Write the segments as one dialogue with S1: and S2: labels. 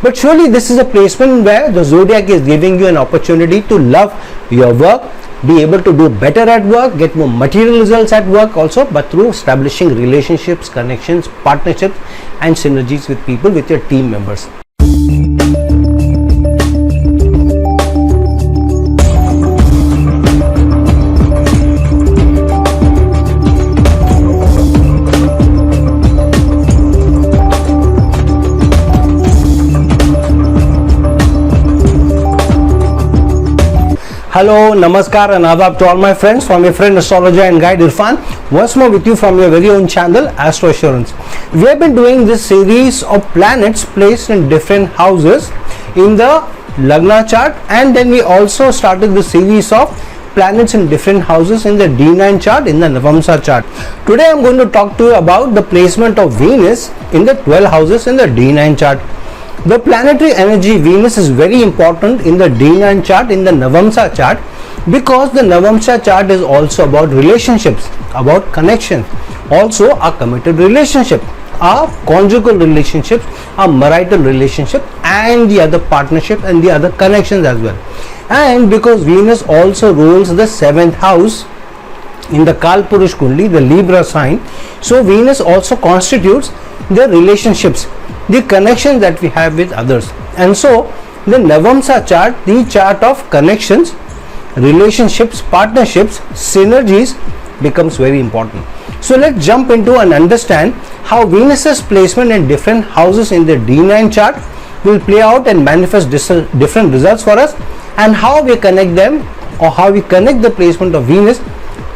S1: But surely this is a placement where the zodiac is giving you an opportunity to love your work, be able to do better at work, get more material results at work also, but through establishing relationships, connections, partnerships and synergies with people, with your team members. Hello, Namaskar and Adab to all my friends, from your friend astrologer and guide Irfan, once more with you from your very own channel Astro Assurance. We have been doing this series of planets placed in different houses in the Lagna chart, and then we also started the series of planets in different houses in the D9 chart, in the Navamsa chart. Today I am going to talk to you about the placement of Venus in the 12 houses in the D9 chart. The planetary energy Venus is very important in the D9 chart, in the Navamsa chart, because the Navamsa chart is also about relationships, about connection, also a committed relationship, a conjugal relationships, a marital relationship, and the other partnership and the other connections as well. And because Venus also rules the 7th house in the Kalpurush Kundi, the Libra sign, so Venus also constitutes the relationships, the connection that we have with others. And so the Navamsa chart, the chart of connections, relationships, partnerships, synergies, becomes very important. So let's jump into and understand how Venus's placement in different houses in the D9 chart will play out and manifest different results for us, and how we connect them, or how we connect the placement of Venus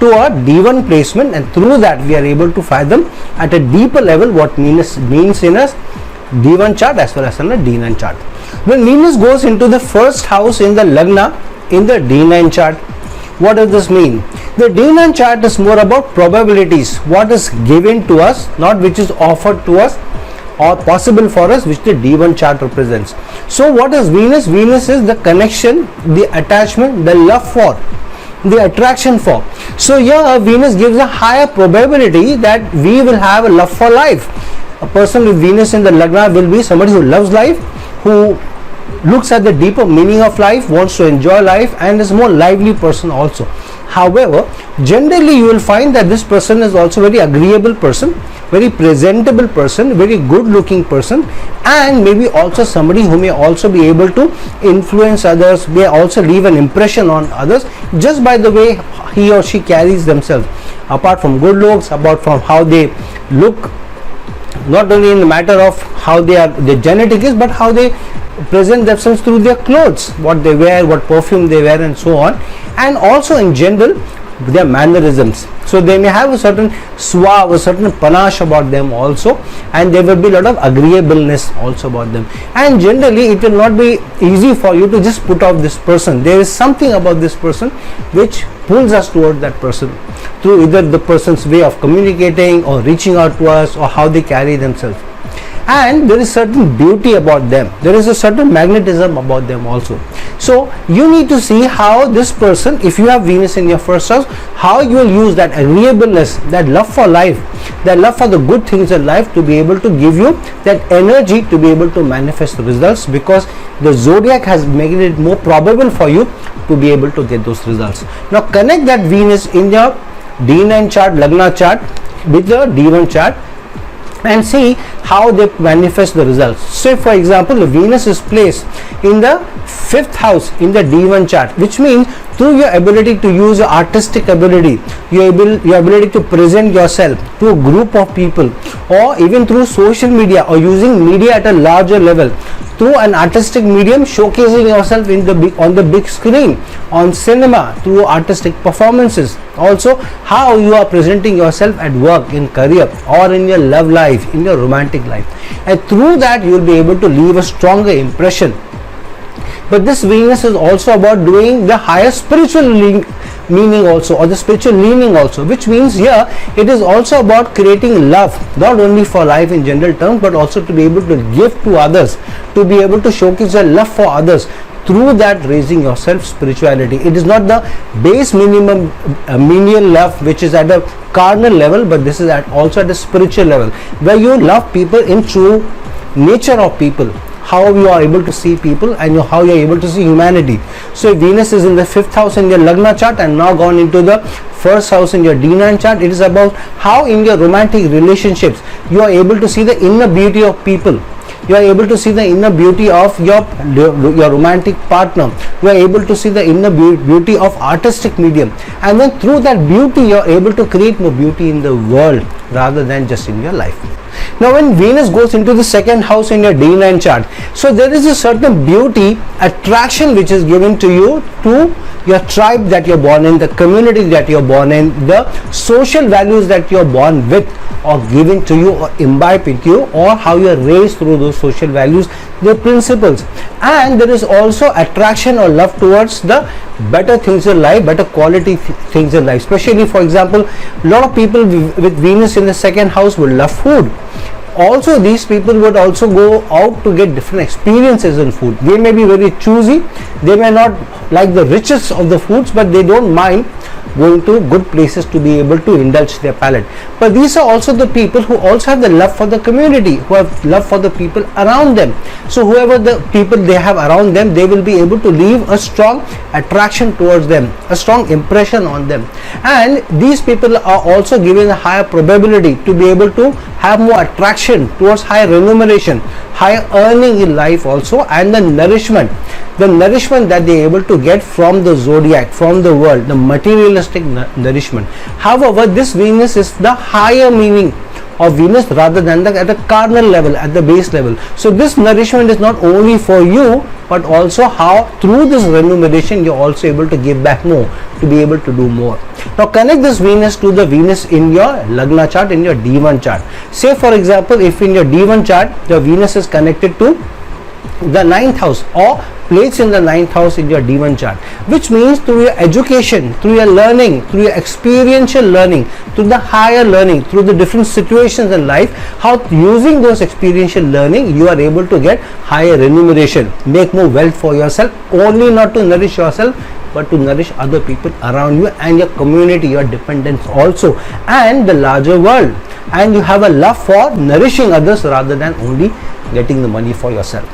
S1: to our D1 placement, and through that we are able to fathom at a deeper level what Venus means in us D1 chart as well as in the D9 chart. When Venus goes into the first house in the Lagna in the D9 chart, what does this mean? The D9 chart is more about probabilities, what is given to us, not which is offered to us or possible for us, which the D1 chart represents. So what is Venus? Venus is the connection, the attachment, the love for, the attraction for. So here Venus gives a higher probability that we will have a love for life. A person with Venus in the Lagna will be somebody who loves life, who looks at the deeper meaning of life, wants to enjoy life, and is more lively person also. However, generally you will find that this person is also very agreeable person, very presentable person, very good looking person, and maybe also somebody who may also be able to influence others, may also leave an impression on others just by the way he or she carries themselves, apart from good looks, apart from how they look, not only in the matter of how they are, their genetic is, but how they present themselves through their clothes, what they wear, what perfume they wear, and so on, and also in general their mannerisms. So they may have a certain suave, a certain panache about them also, and there will be a lot of agreeableness also about them. And generally it will not be easy for you to just put off this person. There is something about this person which pulls us toward that person, through either the person's way of communicating or reaching out to us, or how they carry themselves. And there is certain beauty about them, there is a certain magnetism about them also. So you need to see how this person, if you have Venus in your first house, how you will use that agreeableness, that love for life, that love for the good things in life, to be able to give you that energy to be able to manifest the results, because the zodiac has made it more probable for you to be able to get those results. Now connect that Venus in your D9 chart, Lagna chart, with the D1 chart, and see how they manifest the results. So for example, Venus is placed in the 5th house in the D1 chart, which means through your ability to use your artistic ability, your ability to present yourself to a group of people, or even through social media, or using media at a larger level, through an artistic medium, showcasing yourself in on the big screen, on cinema, through artistic performances. Also how you are presenting yourself at work, in career, or in your love life, in your romantic life, and through that you will be able to leave a stronger impression. But this Venus is also about doing the higher spiritual meaning also, or the spiritual leaning also, which means here it is also about creating love, not only for life in general terms, but also to be able to give to others, to be able to showcase your love for others, through that raising yourself spirituality. It is not the base minimum menial love which is at a carnal level, but this is also at a spiritual level, where you love people in true nature of people, how you are able to see people and how you are able to see humanity. So if Venus is in the 5th house in your Lagna chart and now gone into the first house in your D9 chart, it is about how in your romantic relationships you are able to see the inner beauty of people. You are able to see the inner beauty of your romantic partner. You are able to see the inner beauty of artistic medium, and then through that beauty you are able to create more beauty in the world rather than just in your life. Now when Venus goes into the second house in your D9 chart, so there is a certain beauty, attraction which is given to you, to your tribe that you're born in, the community that you're born in, the social values that you're born with or given to you or imbibed with you, or how you are raised through those social values, the principles. And there is also attraction or love towards the better things in life, better quality things in life. Especially, for example, a lot of people with Venus in the second house will love food. Also, these people would also go out to get different experiences in food. They may be very choosy, they may not like the richest of the foods, but they don't mind going to good places to be able to indulge their palate. But these are also the people who also have the love for the community, who have love for the people around them. So whoever the people they have around them, they will be able to leave a strong attraction towards them, a strong impression on them. And these people are also given a higher probability to be able to have more attraction towards higher remuneration, higher earning in life also, and the nourishment that they are able to get from the zodiac, from the world, the materialistic nourishment. However, this Venus is the higher meaning of Venus rather than at the carnal level, at the base level. So this nourishment is not only for you, but also how through this remuneration you are also able to give back more, to be able to do more. Now connect this Venus to the Venus in your Lagna chart, in your D1 chart. Say for example, if in your D1 chart the Venus is connected to the 9th house or placed in the 9th house in your D1 chart, which means through your education, through your learning, through your experiential learning, through the higher learning, through the different situations in life, how using those experiential learning you are able to get higher remuneration, make more wealth for yourself, only not to nourish yourself but to nourish other people around you and your community, your dependents also, and the larger world. And you have a love for nourishing others rather than only getting the money for yourself.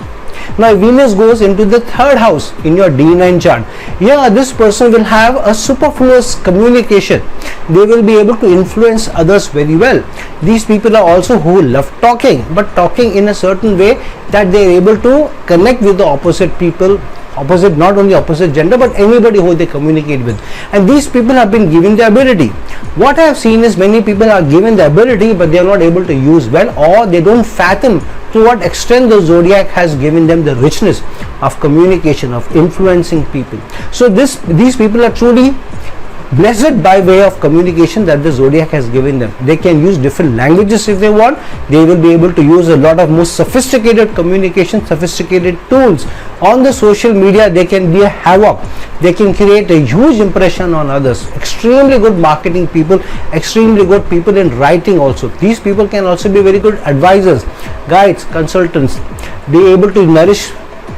S1: Now Venus goes into the 3rd house in your D9 chart. Here this person will have a superfluous communication. They will be able to influence others very well. These people are also who love talking, but talking in a certain way that they are able to connect with the opposite people, opposite, not only opposite gender, but anybody who they communicate with. And these people have been given the ability. What I have seen is many people are given the ability, but they are not able to use well, or they don't fathom to what extent the zodiac has given them the richness of communication, of influencing people. So these people are truly blessed by way of communication that the zodiac has given them. They can use different languages if they want. They will be able to use a lot of more sophisticated communication, sophisticated tools on the social media. They can be a havoc. They can create a huge impression on others. Extremely good marketing people, extremely good people in writing also. These people can also be very good advisors, guides, consultants. Be able to nourish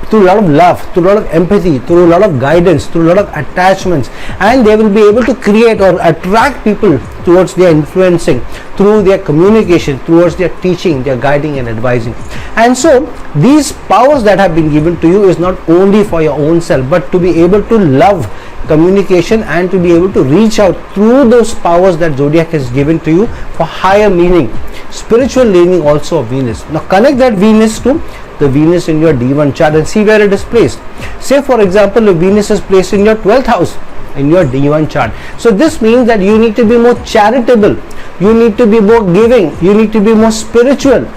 S1: through a lot of love, through a lot of empathy, through a lot of guidance, through a lot of attachments, and they will be able to create or attract people towards their influencing, through their communication, towards their teaching, their guiding and advising. And so these powers that have been given to you is not only for your own self, but to be able to love communication and to be able to reach out through those powers that zodiac has given to you for higher meaning, spiritual meaning also of Venus. Now connect that Venus to the Venus in your D1 chart and see where it is placed. Say for example, the Venus is placed in your 12th house in your D1 chart. So this means that you need to be more charitable, you need to be more giving, you need to be more spiritual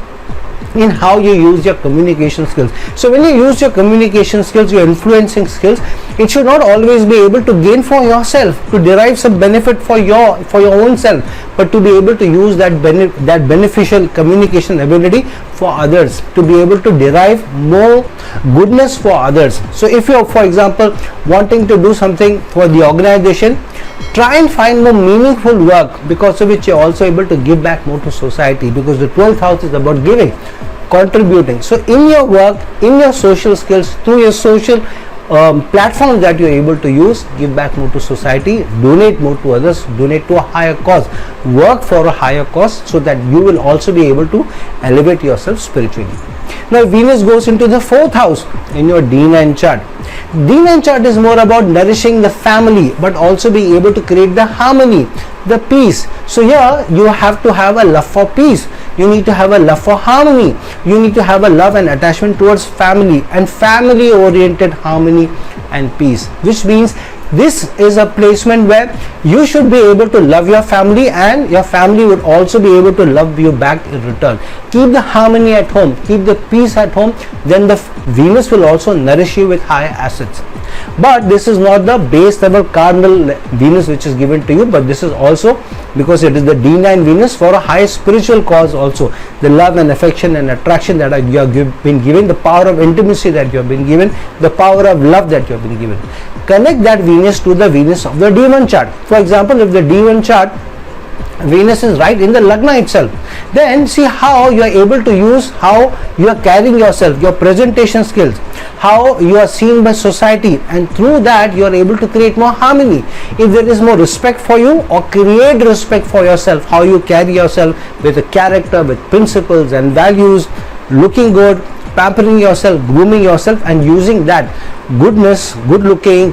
S1: in how you use your communication skills. So when you use your communication skills, your influencing skills, it should not always be able to gain for yourself, to derive some benefit for your own self, but to be able to use that beneficial communication ability for others, to be able to derive more goodness for others. So if you are, for example, wanting to do something for the organization, try and find more meaningful work, because of which you are also able to give back more to society, because the 12th house is about giving, contributing. So in your work, in your social skills, through your social platforms that you're able to use. Give back more to society, donate more to others, donate to a higher cause, work for a higher cause, so that you will also be able to elevate yourself spiritually. Now Venus goes into the 4th house in your D9 chart. D9 chart is more about nourishing the family, but also being able to create the harmony, the peace. So here you have to have a love for peace, you need to have a love for harmony, you need to have a love and attachment towards family and family oriented harmony and peace, which means this is a placement where you should be able to love your family, and your family would also be able to love you back in return. Keep the harmony at home, keep the peace at home, then the Venus will also nourish you with higher assets. But this is not the base level cardinal Venus which is given to you, but this is also because it is the D9 Venus for a high spiritual cause also. The love and affection and attraction that you have been given, the power of intimacy that you have been given, the power of love that you have been given. Connect that Venus to the Venus of the D1 chart. For example, if the D1 chart Venus is right in the Lagna itself, then see how you are able to use, how you are carrying yourself, your presentation skills, how you are seen by society, and through that you are able to create more harmony. If there is more respect for you, or create respect for yourself, how you carry yourself with a character, with principles and values, looking good, pampering yourself, grooming yourself, and using that goodness, good looking,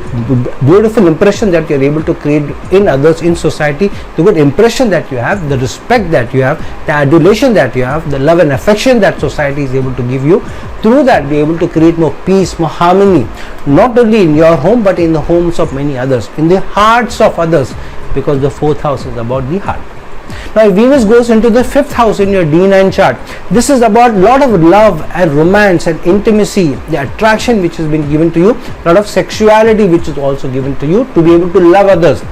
S1: beautiful impression that you are able to create in others, in society, the good impression that you have, the respect that you have, the adulation that you have, the love and affection that society is able to give you, through that be able to create more peace, more harmony, not only in your home but in the homes of many others, in the hearts of others, because the 4th house is about the heart. Now Venus goes into the 5th house in your D9 chart. This is about a lot of love and romance and intimacy, the attraction which has been given to you, a lot of sexuality which is also given to you to be able to love others.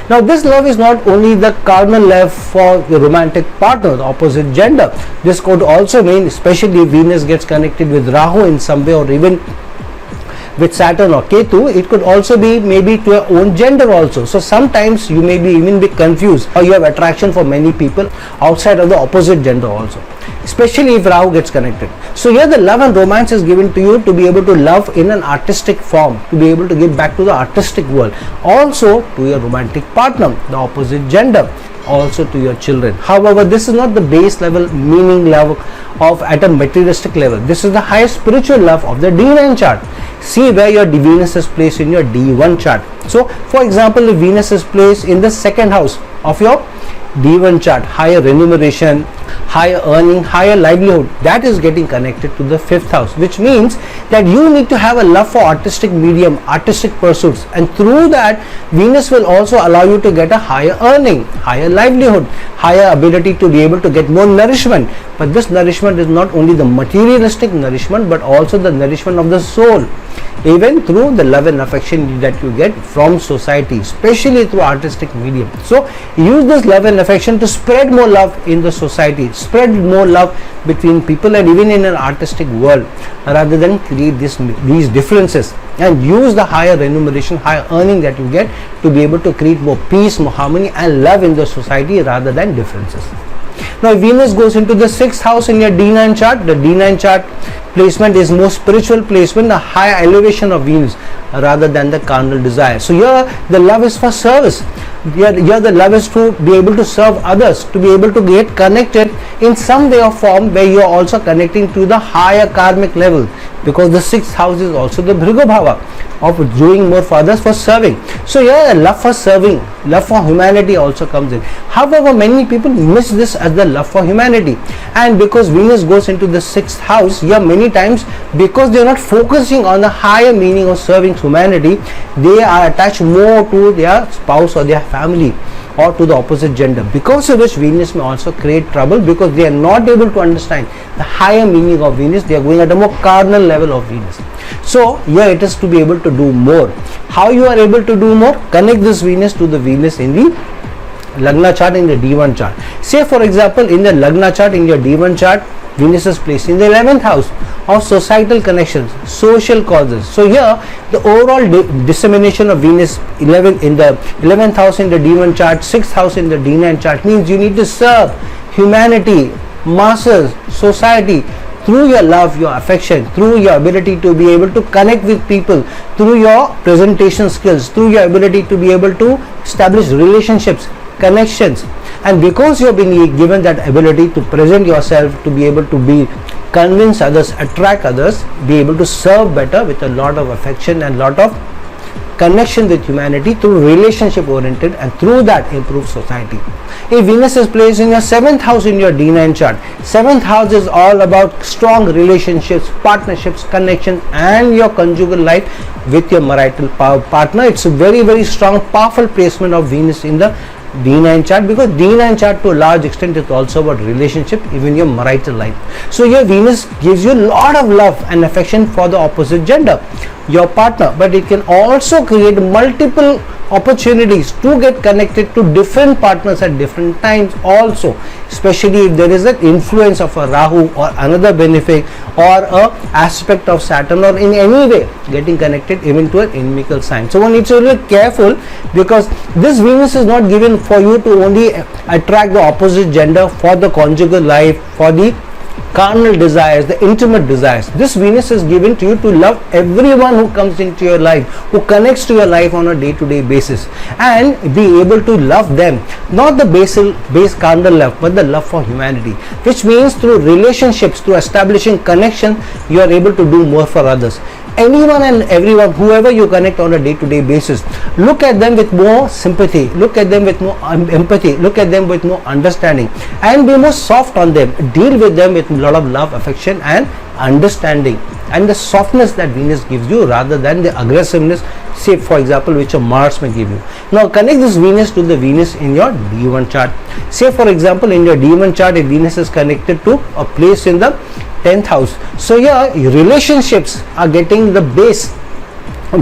S1: Now this love is not only the cardinal love for the romantic partner, the opposite gender. This could also mean, especially if Venus gets connected with Rahu in some way, or even with Saturn or Ketu, it could also be maybe to your own gender also. So sometimes you may be even be confused, or you have attraction for many people outside of the opposite gender also, especially if Rahu gets connected. So here the love and romance is given to you to be able to love in an artistic form, to be able to give back to the artistic world, also to your romantic partner, the opposite gender, also to your children. However, this is not the base level meaning love of at a materialistic level. This is the highest spiritual love of the D9 chart. See where your Venus is placed in your D1 chart. So for example, if Venus is placed in the 2nd house of your D1 chart, higher remuneration, higher earning, higher livelihood, that is getting connected to the 5th house, which means that you need to have a love for artistic medium, artistic pursuits, and through that Venus will also allow you to get a higher earning, higher livelihood, higher ability to be able to get more nourishment. But this nourishment is not only the materialistic nourishment, but also the nourishment of the soul, even through the love and affection that you get from society, especially through artistic medium. So use this love and affection to spread more love in the society, spread more love between people and even in an artistic world, rather than create these differences, and use the higher remuneration, higher earning that you get to be able to create more peace, more harmony and love in the society rather than differences. Now Venus goes into the 6th house in your D9 chart. The D9 chart placement is more spiritual placement, a higher elevation of Venus rather than the carnal desire. So here the love is for service. Here the love is to be able to serve others, to be able to get connected in some way or form where you are also connecting to the higher karmic level, because the 6th house is also the Bhrigu bhava of doing more for others, for serving. So here love for serving, love for humanity also comes in. However, many people miss this as the love for humanity, and because Venus goes into the 6th house here, many times because they are not focusing on the higher meaning of serving humanity, they are attached more to their spouse or their family or to the opposite gender, because of which Venus may also create trouble, because they are not able to understand the higher meaning of Venus. They are going at a more carnal level of Venus. So here it is to be able to do more. How you are able to do more? Connect this Venus to the Venus in the Lagna chart, in the D1 chart. Say for example, in the Lagna chart, in your D1 chart, Venus is placed in the 11th house of societal connections, social causes. So here the overall dissemination of Venus in the 11th house in the D1 chart, 6th house in the D9 chart means you need to serve humanity, masses, society, through your love, your affection, through your ability to be able to connect with people, through your presentation skills, through your ability to be able to establish relationships, connections. And because you have been given that ability to present yourself, to be able to be convince others, attract others, be able to serve better with a lot of affection and lot of connection with humanity through relationship oriented, and through that improve society. If Venus is placed in your 7th house in your D9 chart, 7th house is all about strong relationships, partnerships, connection, and your conjugal life with your marital partner. It's a very, very strong, powerful placement of Venus in the D9 chart, because D9 chart to a large extent is also about relationship, even your marital life. So your Venus gives you a lot of love and affection for the opposite gender, your partner, but it can also create multiple opportunities to get connected to different partners at different times also, especially if there is an influence of a Rahu or another benefic or a aspect of Saturn, or in any way getting connected even to an inimical sign. So one needs to be a little careful, because this Venus is not given for you to only attract the opposite gender for the conjugal life, for the carnal desires, the intimate desires. This Venus is given to you to love everyone who comes into your life, who connects to your life on a day-to-day basis, and be able to love them, not the base carnal love, but the love for humanity, which means through relationships, through establishing connection, you are able to do more for others. Anyone and everyone, whoever you connect on a day-to-day basis, look at them with more sympathy, look at them with more empathy, look at them with more understanding, and be more soft on them. Deal with them with a lot of love, affection, and understanding, and the softness that Venus gives you, rather than the aggressiveness, say for example, which a Mars may give you. Now connect this Venus to the Venus in your D1 chart. Say for example, in your D1 chart, if Venus is connected to a place in the 10th house, so your relationships are getting the base,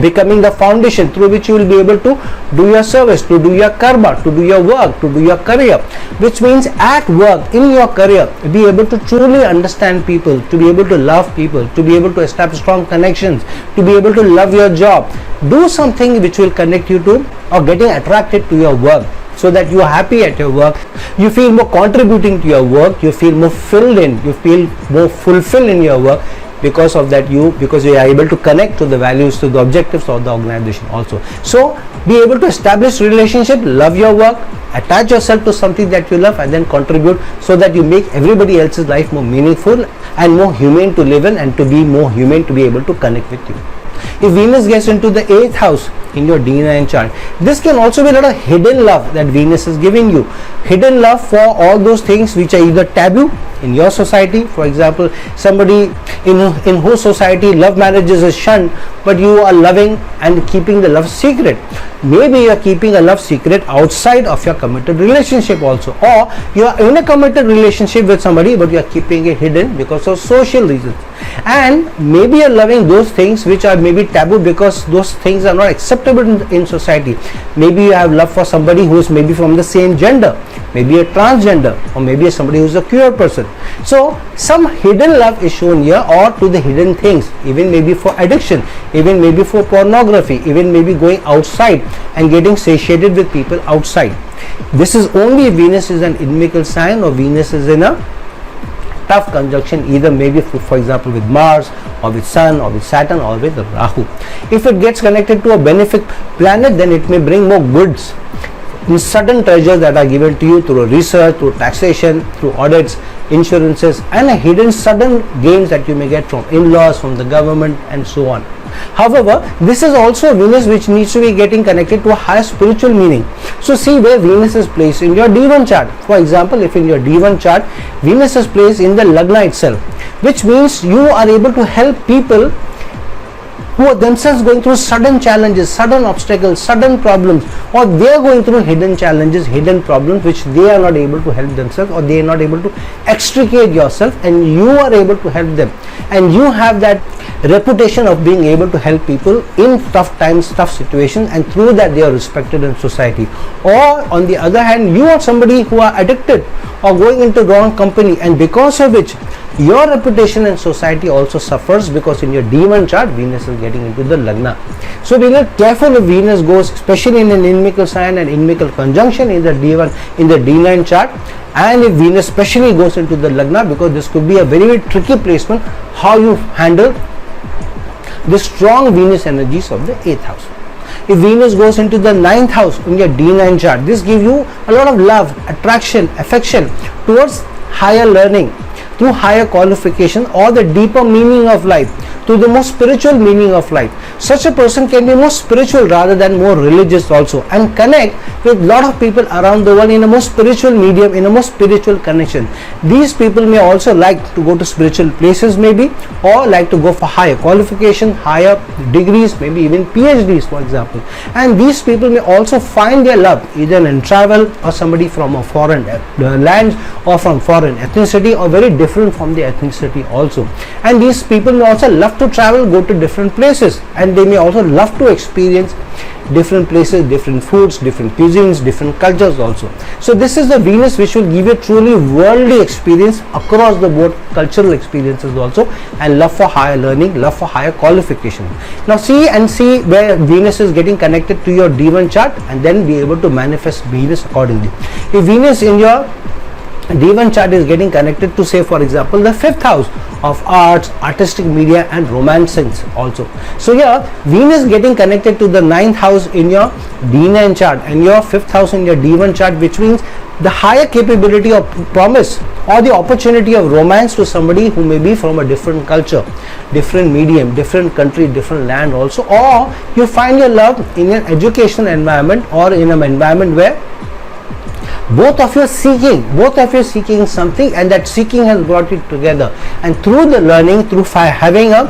S1: becoming the foundation through which you will be able to do your service, to do your karma, to do your work, to do your career, which means at work, in your career, be able to truly understand people, to be able to love people, to be able to establish strong connections, to be able to love your job. Do something which will connect you to, or getting attracted to your work, so that you are happy at your work, you feel more contributing to your work, you feel more filled in, you feel more fulfilled in your work. Because of that, because you are able to connect to the values, to the objectives of the organization also. So be able to establish relationship, love your work, attach yourself to something that you love, and then contribute, so that you make everybody else's life more meaningful and more humane to live in, and to be more humane to be able to connect with you. If Venus gets into the 8th house in your D9 chart, this can also be a lot of hidden love that Venus is giving you. Hidden love for all those things which are either taboo in your society. For example, somebody in whose society love marriages is shunned, but you are loving and keeping the love secret. Maybe you are keeping a love secret outside of your committed relationship also, or you are in a committed relationship with somebody, but you are keeping it hidden because of social reasons. And maybe you are loving those things which are maybe taboo, because those things are not acceptable in society. Maybe you have love for somebody who is maybe from the same gender, maybe a transgender, or maybe somebody who is a queer person. So some hidden love is shown here, or to the hidden things, even maybe for addiction, even maybe for pornography, even maybe going outside and getting satiated with people outside. This is only if Venus is an inimical sign, or Venus is in a tough conjunction, either maybe for example with Mars, or with Sun, or with Saturn, or with Rahu. If it gets connected to a benefic planet, then it may bring more goods, sudden treasures that are given to you through research, through taxation, through audits, insurances, and a hidden sudden gains that you may get from in-laws, from the government, and so on. However, this is also Venus which needs to be getting connected to a higher spiritual meaning. So see where Venus is placed in your D1 chart. For example, if in your D1 chart Venus is placed in the Lagna itself, which means you are able to help people who are themselves going through sudden challenges, sudden obstacles, sudden problems, or they are going through hidden challenges, hidden problems which they are not able to help themselves, or they are not able to extricate yourself, and you are able to help them, and you have that reputation of being able to help people in tough times, tough situations, and through that they are respected in society. Or on the other hand, you are somebody who are addicted or going into wrong company, and because of which your reputation in society also suffers, because in your D1 chart Venus is getting into the Lagna. So be little careful if Venus goes, especially in an inimical sign and inimical conjunction in the D1, in the D9 chart, and if Venus especially goes into the Lagna, because this could be a very, very tricky placement, how you handle the strong Venus energies of the 8th house. If Venus goes into the 9th house in your D9 chart, this gives you a lot of love, attraction, affection towards higher learning, through higher qualification or the deeper meaning of life, to the more spiritual meaning of life. Such a person can be more spiritual rather than more religious also, and connect with a lot of people around the world in a more spiritual medium, in a more spiritual connection. These people may also like to go to spiritual places maybe, or like to go for higher qualification, higher degrees, maybe even PhDs for example. And these people may also find their love either in travel, or somebody from a foreign lands, or from foreign ethnicity, or very different from the ethnicity also. And these people may also love to travel, go to different places, and they may also love to experience different places, different foods, different cuisines, different cultures also. So this is the Venus which will give you truly worldly experience across the board, cultural experiences also, and love for higher learning, love for higher qualification. Now see where Venus is getting connected to your D1 chart, and then be able to manifest Venus accordingly. If Venus in your D1 chart is getting connected to, say for example, the 5th house of arts, artistic media and romancing also. So here Venus getting connected to the 9th house in your D9 chart and your 5th house in your D1 chart, which means the higher capability of promise or the opportunity of romance to somebody who may be from a different culture, different medium, different country, different land also, or you find your love in an educational environment or in an environment where both of you are seeking something, and that seeking has brought you together, and through the learning, through having a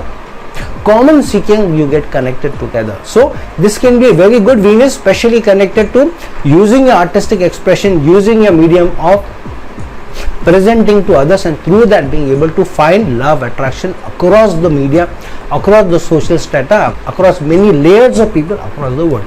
S1: common seeking, you get connected together. So this can be a very good Venus, especially connected to using your artistic expression, using your medium of presenting to others, and through that being able to find love, attraction across the media, across the social strata, across many layers of people across the world.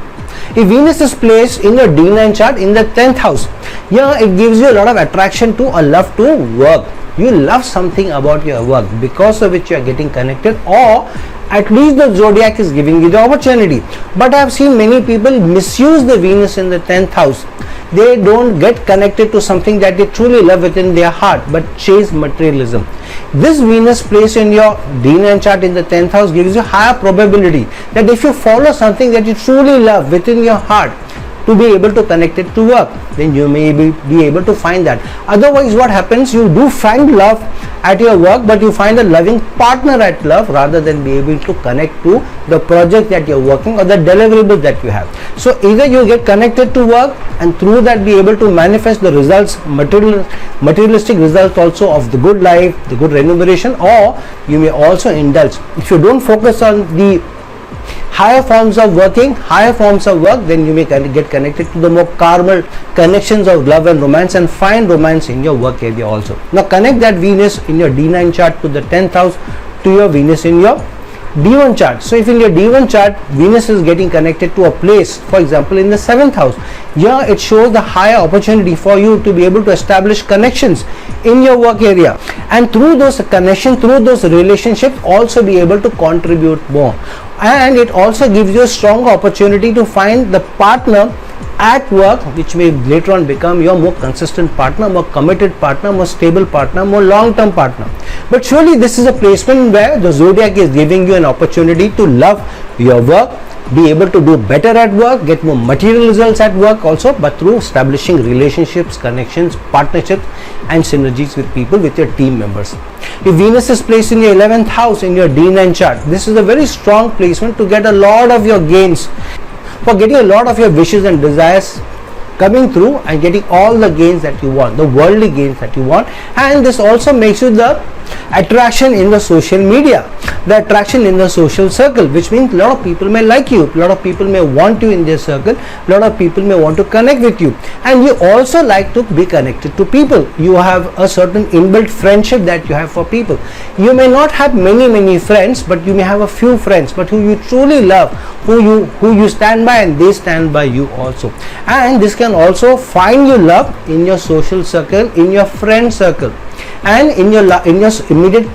S1: If Venus is placed in your D9 chart in the 10th house, here it gives you a lot of attraction to, a love to work. You love something about your work, because of which you are getting connected, or at least the zodiac is giving you the opportunity. But I have seen many people misuse the Venus in the 10th house. They don't get connected to something that they truly love within their heart, but chase materialism. This Venus placed in your D9 chart in the 10th house gives you higher probability that if you follow something that you truly love within your heart, to be able to connect it to work, then you may be able to find that. Otherwise what happens, you do find love at your work, but you find a loving partner at love rather than be able to connect to the project that you're working or the deliverable that you have. So either you get connected to work, and through that be able to manifest the results, materialistic results also of the good life, the good remuneration, or you may also indulge. If you don't focus on the higher forms of work, then you may get connected to the more carnal connections of love and romance, and find romance in your work area also. Now connect that Venus in your D9 chart to the 10th house, to your Venus in your D1 chart. So if in your D1 chart Venus is getting connected to a place, for example in the 7th house, here it shows the higher opportunity for you to be able to establish connections in your work area, and through those connections, through those relationships, also be able to contribute more. And it also gives you a strong opportunity to find the partner at work, which may later on become your more consistent partner, more committed partner, more stable partner, more long-term partner. But surely this is a placement where the zodiac is giving you an opportunity to love your work, be able to do better at work, get more material results at work also, but through establishing relationships, connections, partnerships and synergies with people, with your team members. If Venus is placed in your 11th house in your D9 chart, this is a very strong placement to get a lot of your gains, for getting a lot of your wishes and desires coming through, and getting all the gains that you want, the worldly gains that you want. And this also makes you the attraction in the social media, the attraction in the social circle, which means a lot of people may like you, a lot of people may want you in their circle, a lot of people may want to connect with you, and you also like to be connected to people. You have a certain inbuilt friendship that you have for people. You may not have many friends, but you may have a few friends, but who you truly love, who you stand by, and they stand by you also. And this can also find you love in your social circle, in your friend circle, and in your immediate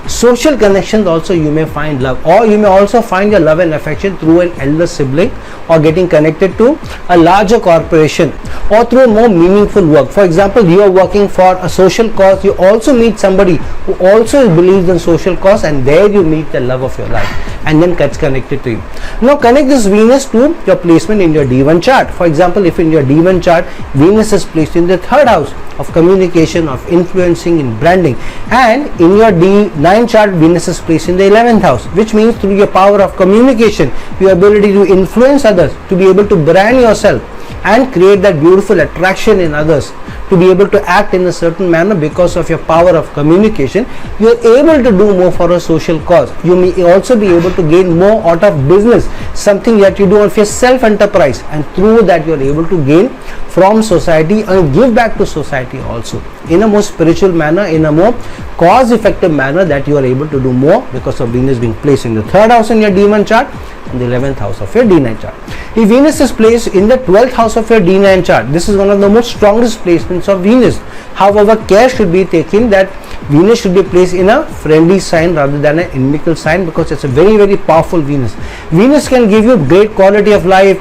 S1: Social connections also you may find love, or you may also find your love and affection through an elder sibling, or getting connected to a larger corporation, or through more meaningful work. For example, you are working for a social cause, you also meet somebody who also believes in social cause, and there you meet the love of your life and then gets connected to you. Now connect this Venus to your placement in your D1 chart. For example, if in your D1 chart Venus is placed in the 3rd house of communication, of influencing, in branding, and in your D9 chart Venus is placed in the 11th house, which means through your power of communication, your ability to influence others, to be able to brand yourself and create that beautiful attraction in others, to be able to act in a certain manner because of your power of communication, you are able to do more for a social cause. You may also be able to gain more out of business, something that you do of your self-enterprise, and through that you are able to gain from society and give back to society also in a more spiritual manner, in a more cause-effective manner, that you are able to do more because of Venus being placed in the 3rd house in your D1 chart and the 11th house of your D9 chart. If Venus is placed in the 12th house of your D9 chart, this is one of the most strongest placements of Venus. However, care should be taken that Venus should be placed in a friendly sign rather than an inimical sign, because it's a very, very powerful Venus. Venus can give you great quality of life,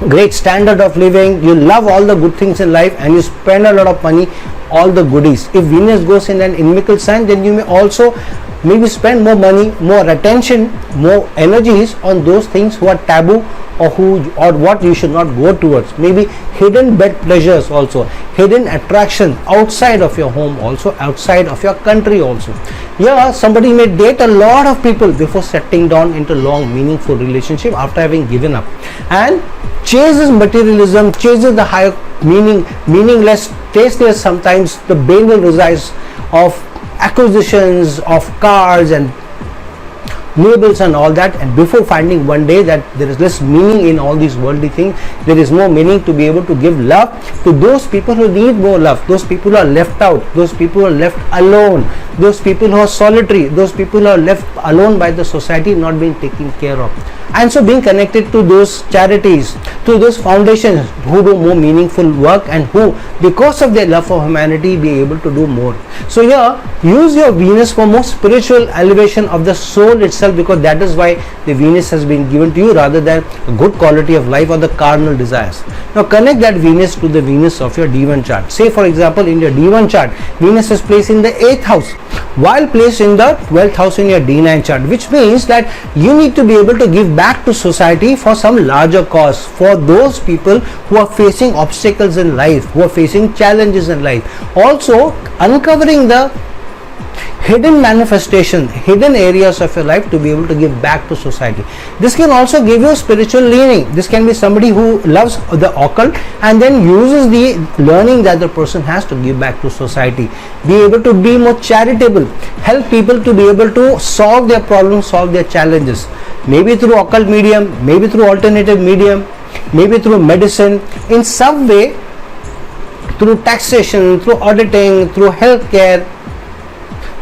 S1: great standard of living, you love all the good things in life, and you spend a lot of money, all the goodies. If Venus goes in an inimical sign, then you may also maybe spend more money, more attention, more energies on those things who are taboo, or who or what you should not go towards. Maybe hidden bed pleasures also, hidden attraction outside of your home also, outside of your country also. Yeah, somebody may date a lot of people before settling down into long meaningful relationship after having given up, and chases materialism, chases the higher meaningless, tasteless, sometimes the banal results of acquisitions of cars and labels and all that, and before finding one day that there is less meaning in all these worldly things, there is more meaning to be able to give love to those people who need more love, those people who are left out, those people who are left alone, those people who are solitary, those people who are left alone by the society, not being taken care of. And so being connected to those charities, to those foundations who do more meaningful work, and who, because of their love for humanity, be able to do more. So here, use your Venus for more spiritual elevation of the soul itself, because that is why the Venus has been given to you, rather than a good quality of life or the carnal desires. Now connect that Venus to the Venus of your D1 chart. Say for example, in your D1 chart, Venus is placed in the 8th house, while placed in the 12th house in your D9 chart, which means that you need to be able to give back to society for some larger cause, for those people who are facing obstacles in life, who are facing challenges in life. Also uncovering the hidden manifestation, hidden areas of your life, to be able to give back to society. This can also give you spiritual leaning. This can be somebody who loves the occult and then uses the learning that the person has to give back to society. Be able to be more charitable, help people to be able to solve their problems, solve their challenges, maybe through occult medium, maybe through alternative medium, maybe through medicine, in some way, through taxation, through auditing, through healthcare,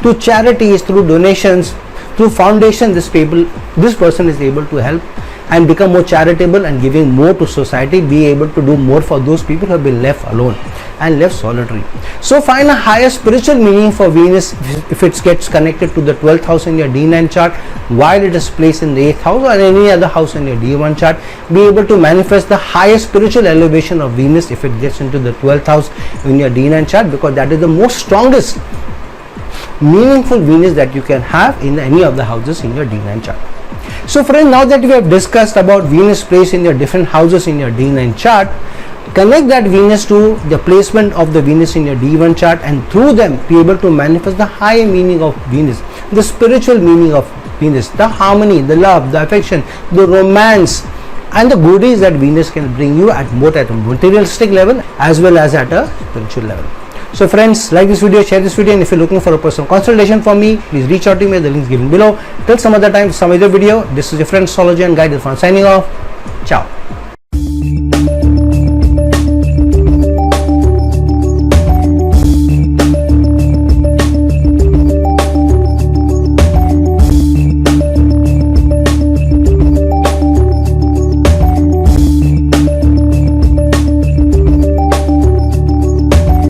S1: through charities, through donations, through foundation. This person is able to help and become more charitable and giving more to society, be able to do more for those people who have been left alone and left solitary. So find a higher spiritual meaning for Venus if it gets connected to the 12th house in your D9 chart, while it is placed in the 8th house or any other house in your D1 chart. Be able to manifest the highest spiritual elevation of Venus if it gets into the 12th house in your D9 chart, because that is the most strongest meaningful Venus that you can have in any of the houses in your D9 chart. So friends, now that we have discussed about Venus placed in your different houses in your D9 chart, connect that Venus to the placement of the Venus in your D1 chart, and through them be able to manifest the higher meaning of Venus, the spiritual meaning of Venus, the harmony, the love, the affection, the romance, and the goodies that Venus can bring you at both at a materialistic level as well as at a spiritual level. So friends, like this video, share this video, and if you're looking for a personal consultation from me, please reach out to me. The link is given below. Till some other time, some other video. This is your friend astrologer and guide Irfan signing off. Ciao.